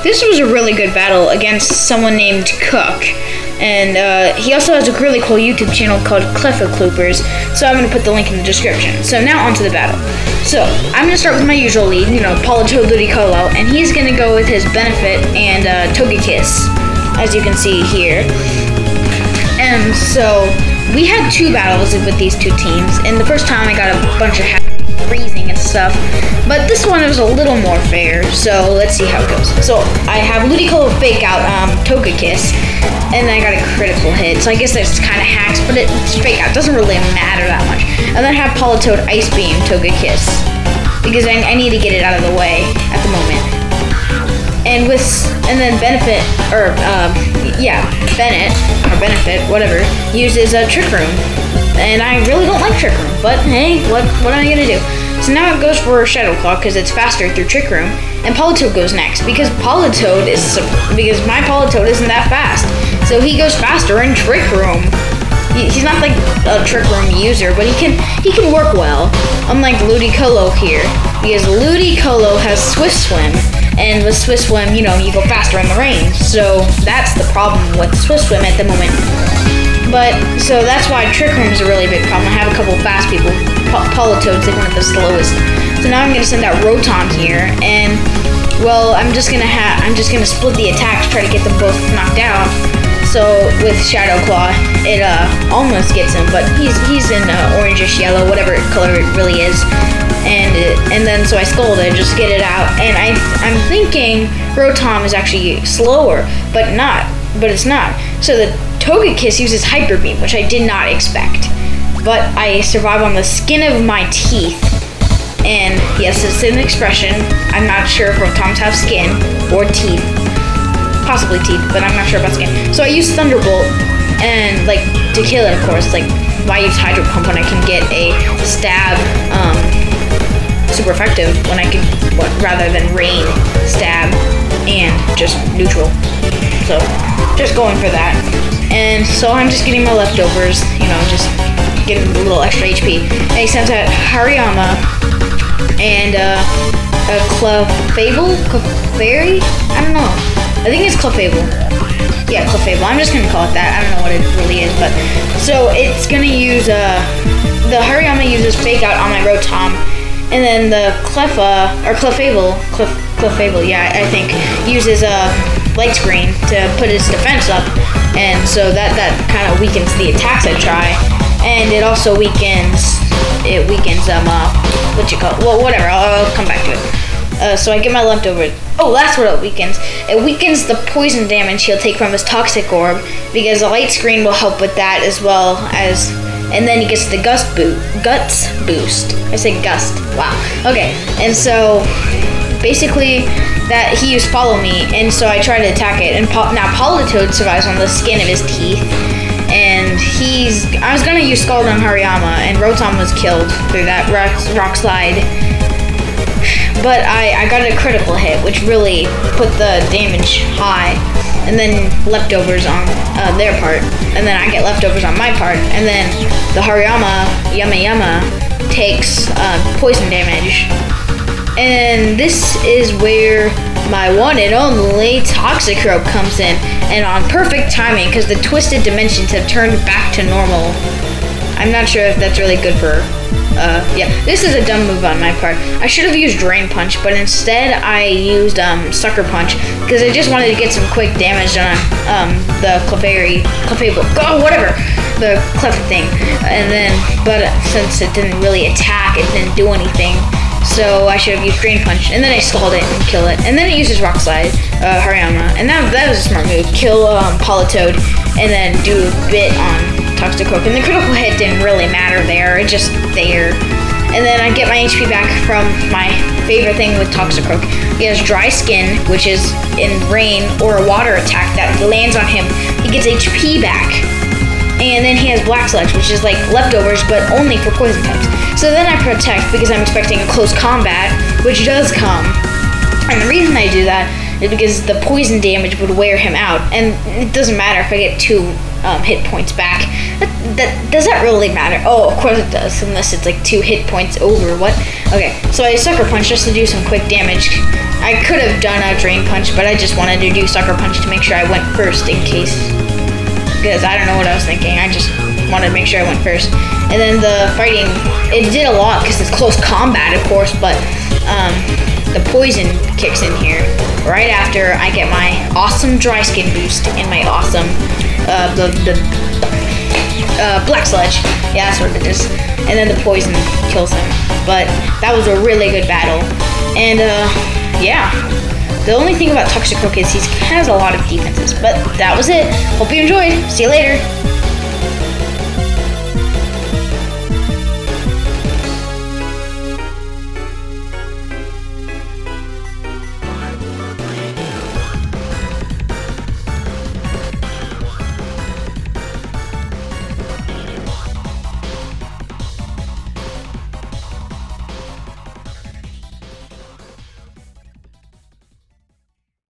this was a really good battle against someone named Cook. And he also has a really cool YouTube channel called Cleffa Cloopers, so I'm going to put the link in the description. So now onto the battle. So I'm going to start with my usual lead, Politoed Ludicolo, and he's going to go with his Benefit and Togekiss, as you can see here. And so we had 2 battles with these 2 teams, and the first time I got a bunch of freezing and stuff, but this one was a little more fair, so let's see how it goes. So I have Ludicolo fake out Togekiss, and then I got a critical hit, so I guess that's kind of hacks, but it's fake out, it doesn't really matter that much. And then I have Politoed Ice Beam Togekiss, because I need to get it out of the way at the moment. And then Benefit, or Benefit, whatever, uses a Trick Room. And I really don't like Trick Room, but hey, what am I gonna do? So now it goes for Shadow Claw because it's faster through Trick Room, and Politoed goes next because my Politoed isn't that fast, so he goes faster in Trick Room. He's not like a Trick Room user, but he can work well, unlike Ludicolo here, because Ludicolo has Swift Swim, and with Swift Swim, you go faster in the rain, so that's the problem with Swift Swim at the moment. But, so that's why Trick Room is a really big problem. I have a couple of fast people. Politoed's like one of the slowest. So now I'm gonna send out Rotom here, and well, I'm just gonna split the attacks, try to get them both knocked out. So with Shadow Claw, it almost gets him, but he's in orangish yellow, whatever color it really is. And then so I Scald it, just get it out, and I'm thinking Rotom is actually slower, but it's not. So the Togekiss uses Hyper Beam, which I did not expect, but I survive on the skin of my teeth. And yes, it's an expression. I'm not sure if Rotoms have skin or teeth, possibly teeth, but I'm not sure about skin. So I use Thunderbolt, and to kill it, of course. If I use Hydro Pump when I can get a stab, super effective when I can, rather than rain, stab, and just neutral. So just going for that. And so I'm just getting my leftovers, just getting a little extra HP. And he sends out Hariyama and a Clefairy? I don't know. I think it's Clefable. Yeah, Clefable. I'm just gonna call it that. I don't know what it really is, but so it's gonna use the Hariyama uses Fake Out on my Rotom, and then the Clefable, yeah, I think uses Light Screen to put his defense up, and so that kind of weakens the attacks I try, and it also weakens well, whatever, I'll come back to it. So I get my leftovers. Oh, that's what it weakens. It weakens the poison damage he'll take from his Toxic Orb, because the Light Screen will help with that, as well as, and then he gets the Guts boost. I say Gust. Wow. Okay, and so basically that he used Follow Me, and so I try to attack it, and now Politoed survives on the skin of his teeth, and I was gonna use Scald on Hariyama, and Rotom was killed through that rock slide, but I got a critical hit, which really put the damage high, and then leftovers on their part, and then I get leftovers on my part, and then the Hariyama Yama takes poison damage. And this is where my one and only Toxic Rope comes in, and on perfect timing, because the twisted dimensions have turned back to normal. I'm not sure if that's really good for, yeah, this is a dumb move on my part. I should have used Drain Punch, but instead I used Sucker Punch, because I just wanted to get some quick damage on the Clefable, whatever, the Clef thing. And then, but since it didn't really attack, it didn't do anything. So I should have used Drain Punch, and then I Scald it and kill it. And then it uses Rock Slide, Hariyama, and that was a smart move. Kill Politoed, and then do a bit on Toxic Croak. And the critical hit didn't really matter there, it just there. And then I get my HP back from my favorite thing with Toxic Croak. He has Dry Skin, which is in rain or a water attack that lands on him. He gets HP back. And then he has Black Sludge, which is like leftovers, but only for poison types. So then I protect because I'm expecting a close combat, which does come. And the reason I do that is because the poison damage would wear him out. And it doesn't matter if I get two hit points back. Does that really matter? Oh, of course it does, unless it's like 2 hit points over. What? Okay, so I Sucker Punch just to do some quick damage. I could have done a Drain Punch, but I just wanted to do Sucker Punch to make sure I went first in case, because I don't know what I was thinking. I just wanted to make sure I went first. And then the fighting, it did a lot because it's close combat, of course, but the poison kicks in here right after I get my awesome dry skin boost and my awesome Black Sludge. Yeah, that's what it is. And then the poison kills him. But that was a really good battle. And yeah. The only thing about Toxicroak is he has a lot of defenses. But that was it. Hope you enjoyed. See you later.